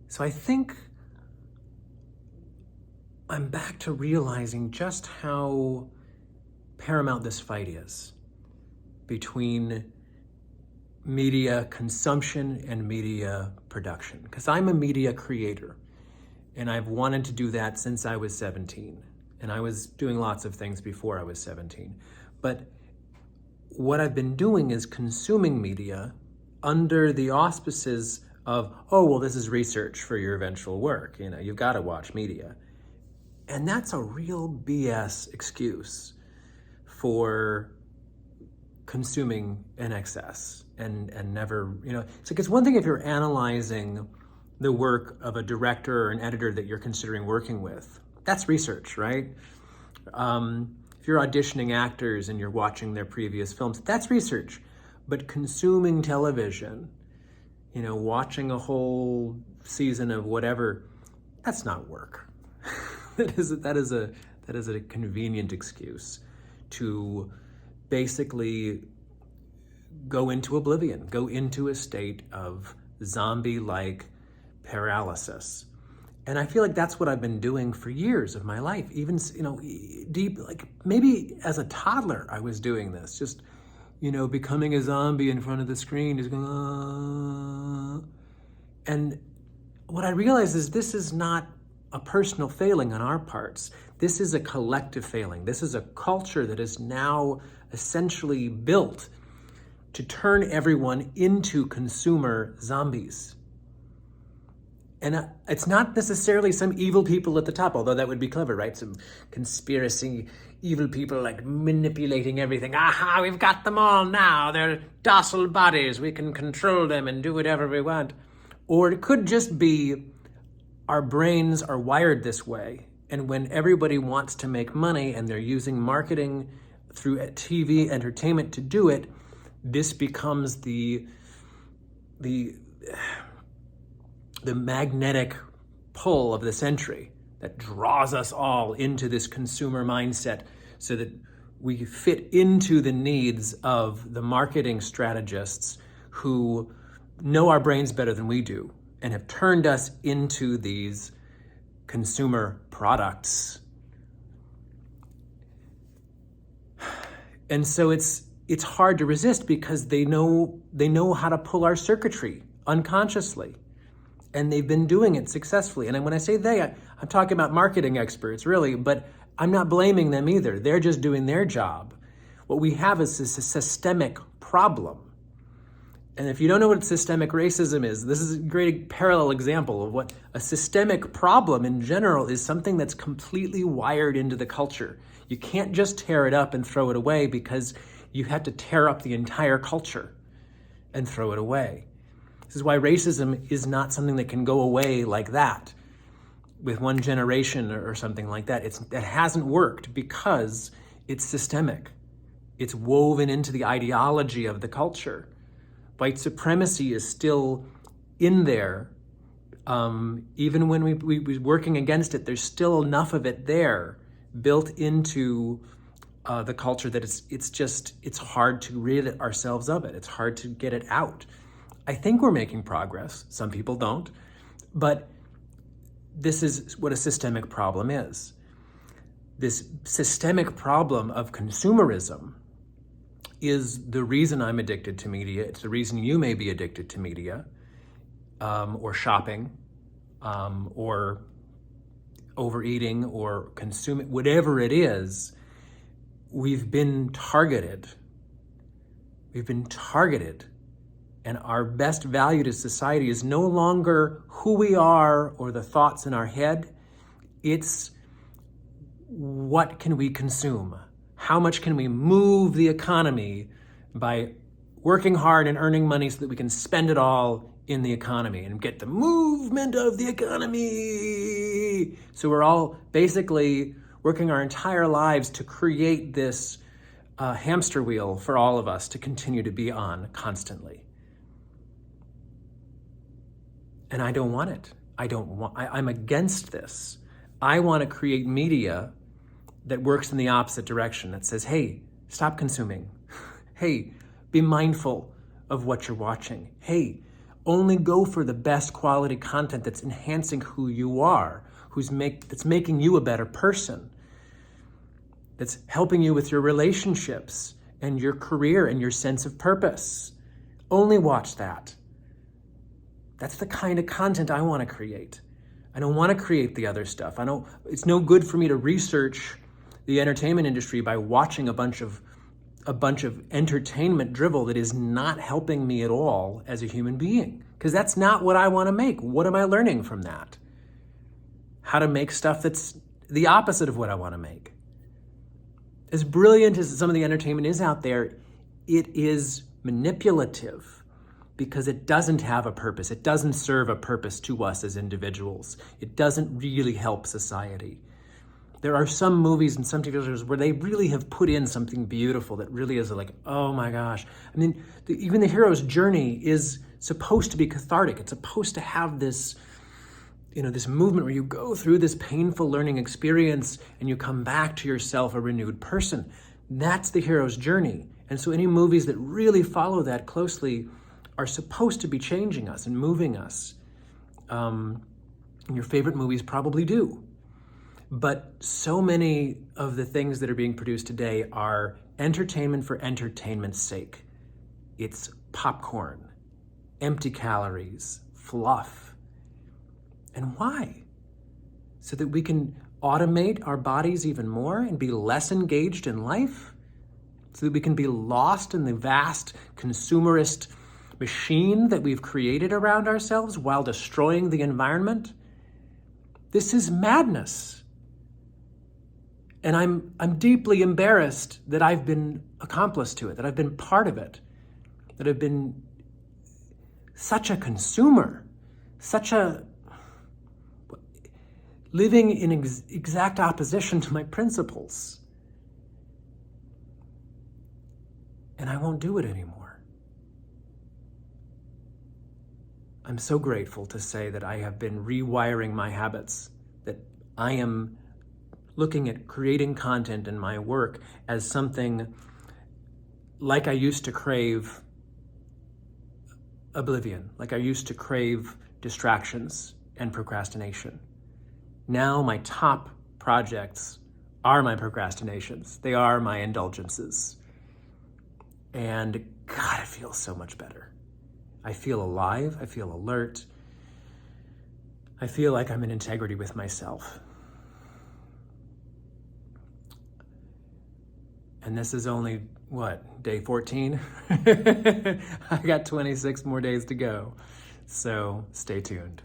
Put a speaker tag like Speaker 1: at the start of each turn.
Speaker 1: So I think I'm back to realizing just how paramount this fight is between media consumption and media production. Because I'm a media creator, and I've wanted to do that since I was 17. And I was doing lots of things before I was 17. But what I've been doing is consuming media under the auspices of, oh, well, this is research for your eventual work. You know, you've got to watch media. And that's a real BS excuse for consuming in excess and never, you know, it's like, it's one thing if you're analyzing the work of a director or an editor that you're considering working with. That's research, right? If you're auditioning actors and you're watching their previous films, that's research. But consuming television, you know, watching a whole season of whatever, that's not work. that is a convenient excuse to basically go into oblivion, go into a state of zombie-like paralysis. And I feel like that's what I've been doing for years of my life. Even, you know, deep, like maybe as a toddler, I was doing this, just, you know, becoming a zombie in front of the screen, just going, ah. And what I realized is this is not a personal failing on our parts. This is a collective failing. This is a culture that is now essentially built to turn everyone into consumer zombies. And it's not necessarily some evil people at the top, although that would be clever, right? Some conspiracy evil people like manipulating everything. Aha, we've got them all now. They're docile bodies. We can control them and do whatever we want. Or it could just be our brains are wired this way. And when everybody wants to make money and they're using marketing through TV entertainment to do it, this becomes the magnetic pull of the century that draws us all into this consumer mindset so that we fit into the needs of the marketing strategists who know our brains better than we do and have turned us into these consumer products. And so it's hard to resist because they know how to pull our circuitry unconsciously. And they've been doing it successfully. And when I say they, I'm talking about marketing experts, really, but I'm not blaming them either. They're just doing their job. What we have is a systemic problem. And if you don't know what systemic racism is, this is a great parallel example of what a systemic problem in general is. Something that's completely wired into the culture. You can't just tear it up and throw it away because you have to tear up the entire culture and throw it away. This is why racism is not something that can go away like that with one generation or something like that. It hasn't worked because it's systemic. It's woven into the ideology of the culture. White supremacy is still in there. Even when we're working against it, there's still enough of it there built into the culture that it's hard to rid ourselves of it. It's hard to get it out. I think we're making progress. Some people don't. But this is what a systemic problem is. This systemic problem of consumerism is the reason I'm addicted to media. It's the reason you may be addicted to media, or shopping, or overeating, or consuming, whatever it is. We've been targeted. And our best value to society is no longer who we are or the thoughts in our head. It's what can we consume? How much can we move the economy by working hard and earning money so that we can spend it all in the economy and get the movement of the economy? So we're all basically working our entire lives to create this hamster wheel for all of us to continue to be on constantly. And I don't want it. I'm against this. I want to create media that works in the opposite direction, that says, hey, stop consuming. Hey, be mindful of what you're watching. Hey, Only go for the best quality content that's enhancing who you are, that's making you a better person, that's helping you with your relationships and your career and your sense of purpose. Only watch that. That's the kind of content I want to create. I don't want to create the other stuff. It's no good for me to research the entertainment industry by watching a bunch of entertainment drivel that is not helping me at all as a human being, because that's not what I want to make. What am I learning from that? How to make stuff that's the opposite of what I want to make. As brilliant as some of the entertainment is out there, it is manipulative because it doesn't have a purpose. It doesn't serve a purpose to us as individuals. It doesn't really help society. There are some movies and some TV shows where they really have put in something beautiful that really is like, oh my gosh. I mean, even the hero's journey is supposed to be cathartic. It's supposed to have this, this movement where you go through this painful learning experience and you come back to yourself a renewed person. That's the hero's journey. And so any movies that really follow that closely are supposed to be changing us and moving us. Your favorite movies probably do. But so many of the things that are being produced today are entertainment for entertainment's sake. It's popcorn, empty calories, fluff. And why? So that we can automate our bodies even more and be less engaged in life? So that we can be lost in the vast consumerist machine that we've created around ourselves while destroying the environment? This is madness. And I'm deeply embarrassed that I've been accomplice to it, that I've been part of it, that I've been such a consumer, living in exact opposition to my principles. And I won't do it anymore. I'm so grateful to say that I have been rewiring my habits, that I am looking at creating content in my work as something like I used to crave oblivion, like I used to crave distractions and procrastination. Now my top projects are my procrastinations. They are my indulgences. And God, I feel so much better. I feel alive. I feel alert. I feel like I'm in integrity with myself. And this is only, day 14? I got 26 more days to go. So stay tuned.